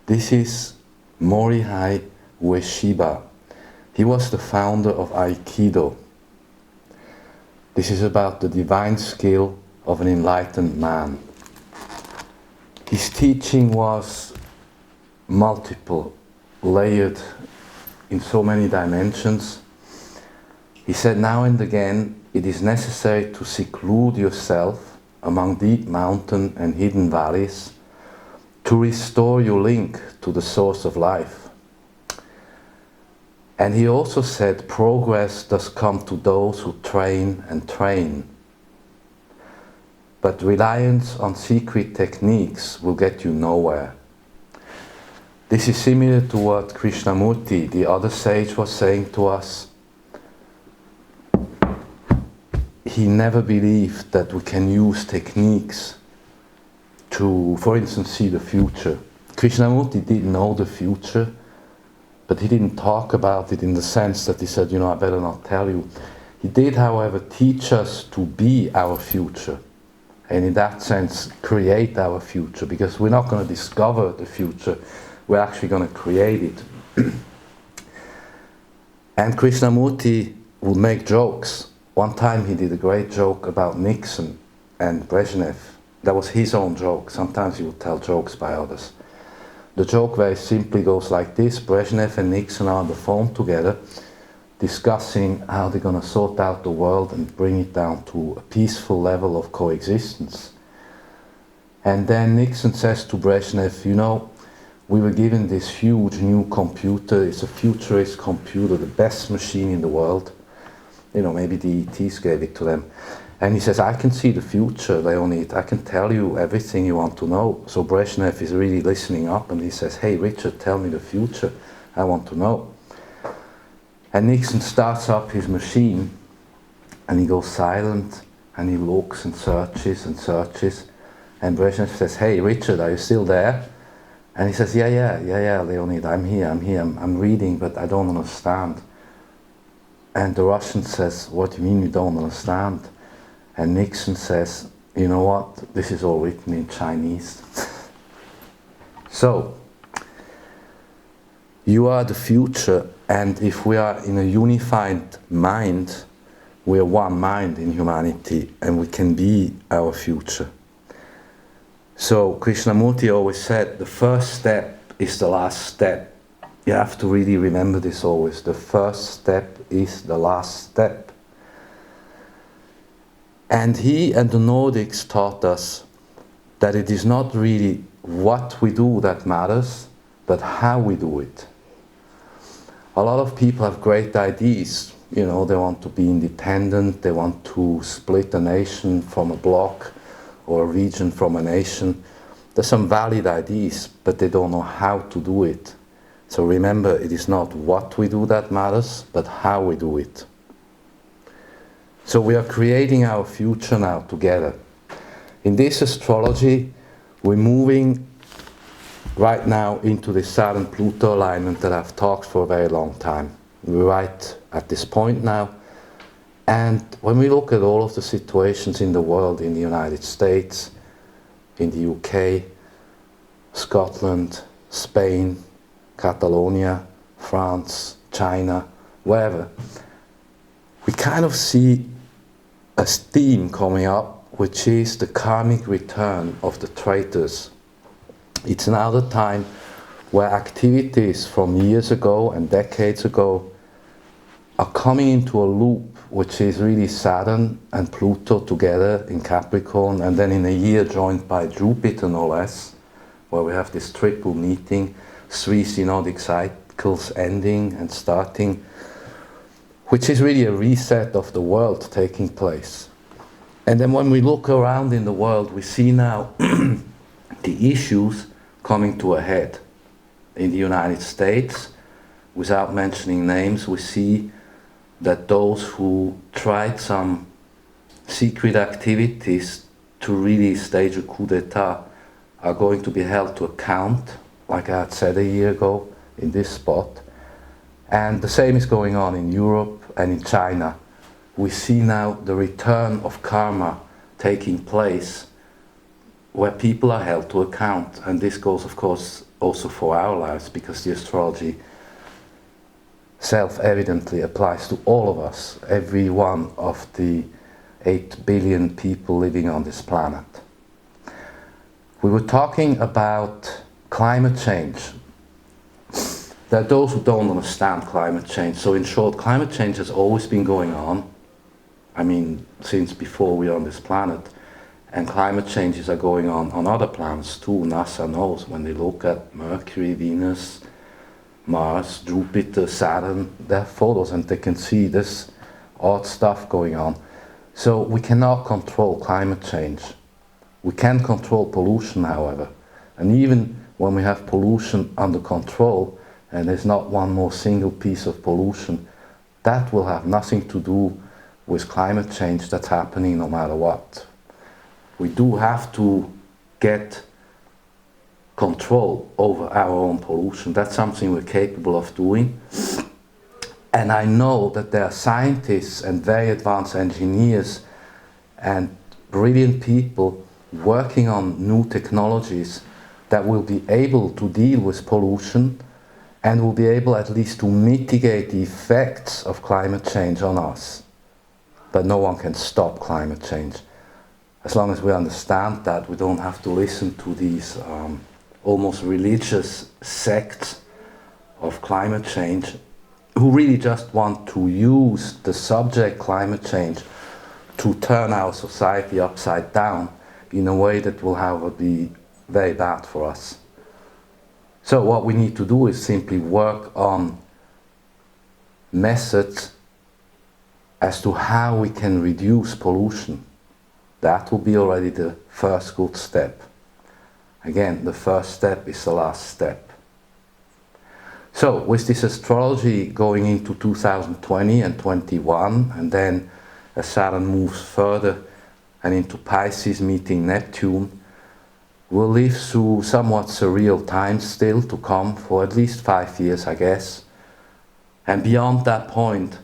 This is Morihei Ueshiba. He was the founder of Aikido. This is about the divine skill of an enlightened man. His teaching was multiple, layered in so many dimensions. He said, now and again, it is necessary to seclude yourself among deep mountain and hidden valleys to restore your link to the source of life. And he also said, progress does come to those who train and train. But reliance on secret techniques will get you nowhere. This is similar to what Krishnamurti, the other sage, was saying to us. He never believed that we can use techniques to, for instance, see the future. Krishnamurti did know the future, but he didn't talk about it in the sense that he said, I better not tell you. He did, however, teach us to be our future, and in that sense, create our future, because we're not going to discover the future, we're actually going to create it. And Krishnamurti would make jokes. One time he did a great joke about Nixon and Brezhnev. That was his own joke. Sometimes he would tell jokes by others. The joke very simply goes like this. Brezhnev and Nixon are on the phone together, discussing how they're going to sort out the world and bring it down to a peaceful level of coexistence. And then Nixon says to Brezhnev, we were given this huge new computer. It's a futurist computer, the best machine in the world. Maybe the ETs gave it to them. And he says, I can see the future, Leonid. I can tell you everything you want to know. So Brezhnev is really listening up, and he says, hey, Richard, tell me the future. I want to know. And Nixon starts up his machine, and he goes silent, and he looks and searches and searches. And Brezhnev says, hey, Richard, are you still there? And he says, yeah, Leonid, I'm here, I'm reading, but I don't understand. And the Russian says, what do you mean you don't understand? And Nixon says, you know what, this is all written in Chinese. So, you are the future, and if we are in a unified mind, we are one mind in humanity, and we can be our future. So Krishnamurti always said, the first step is the last step. You have to really remember this always. The first step is the last step. And he and the Nordics taught us that it is not really what we do that matters, but how we do it. A lot of people have great ideas. They want to be independent, they want to split a nation from a bloc, or a region from a nation. There's some valid ideas, but they don't know how to do it. So remember, it is not what we do that matters, but how we do it. So we are creating our future now together. In this astrology, we're moving right now into the Saturn-Pluto alignment that I've talked for a very long time. We're right at this point now. And when we look at all of the situations in the world, in the United States, in the UK, Scotland, Spain, Catalonia, France, China, wherever, we kind of see a theme coming up, which is the karmic return of the traitors. It's now the time where activities from years ago and decades ago are coming into a loop, which is really Saturn and Pluto together in Capricorn, and then in a year joined by Jupiter, no less, where we have this triple meeting, 3 synodic cycles ending and starting, which is really a reset of the world taking place. And then when we look around in the world, we see now the issues coming to a head. In the United States, without mentioning names, we see that those who tried some secret activities to really stage a coup d'etat are going to be held to account, like I had said a year ago in this spot. And the same is going on in Europe and in China. We see now the return of karma taking place where people are held to account. And this goes, of course, also for our lives, because the astrology self-evidently applies to all of us, every one of the 8 billion people living on this planet. We were talking about climate change. There are those who don't understand climate change. So in short, climate change has always been going on. I mean, since before we are on this planet. And climate changes are going on other planets too. NASA knows when they look at Mercury, Venus, Mars, Jupiter, Saturn, they have photos and they can see this odd stuff going on. So we cannot control climate change. We can control pollution, however. And even when we have pollution under control, and there's not one more single piece of pollution, that will have nothing to do with climate change that's happening no matter what. We do have to get control over our own pollution. That's something we're capable of doing. And I know that there are scientists and very advanced engineers and brilliant people working on new technologies that will be able to deal with pollution and will be able at least to mitigate the effects of climate change on us. But no one can stop climate change. As long as we understand that, we don't have to listen to these almost religious sects of climate change who really just want to use the subject climate change to turn our society upside down in a way that will, however, be very bad for us. So what we need to do is simply work on methods as to how we can reduce pollution. That will be already the first good step. Again, the first step is the last step. So with this astrology going into 2020 and 21, and then as Saturn moves further and into Pisces meeting Neptune, we'll live through somewhat surreal times still to come for at least 5 years, I guess. And beyond that point,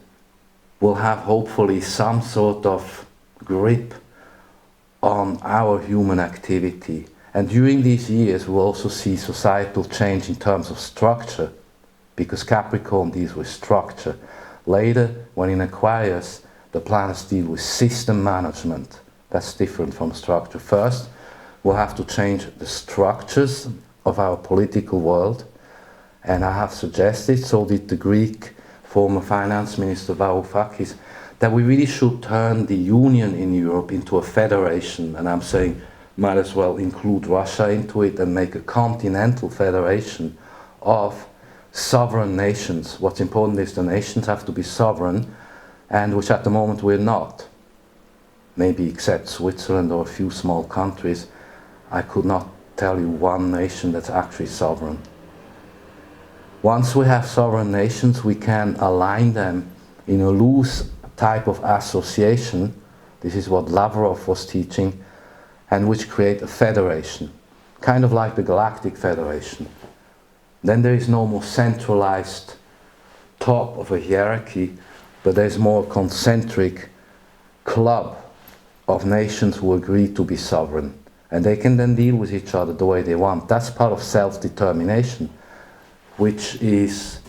we'll have hopefully some sort of grip on our human activity. And during these years, we'll also see societal change in terms of structure, because Capricorn deals with structure. Later, when in Aquarius, the planets deal with system management. That's different from structure. First, we'll have to change the structures of our political world. And I have suggested, so did the Greek former finance minister Varoufakis, that we really should turn the union in Europe into a federation. And I'm saying, might as well include Russia into it and make a continental federation of sovereign nations. What's important is the nations have to be sovereign, and which at the moment we're not. Maybe except Switzerland or a few small countries, I could not tell you one nation that's actually sovereign. Once we have sovereign nations, we can align them in a loose type of association. This is what Lavrov was teaching, and which create a federation, kind of like the Galactic Federation. Then there is no more centralized top of a hierarchy, but there's more concentric club of nations who agree to be sovereign. And they can then deal with each other the way they want. That's part of self-determination, which is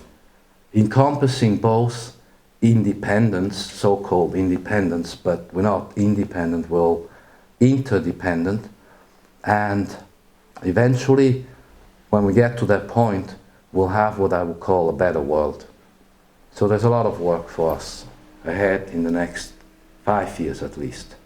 encompassing both independence, so-called independence, but we're not independent, we're all interdependent. And eventually, when we get to that point, we'll have what I would call a better world. So there's a lot of work for us ahead in the next 5 years at least.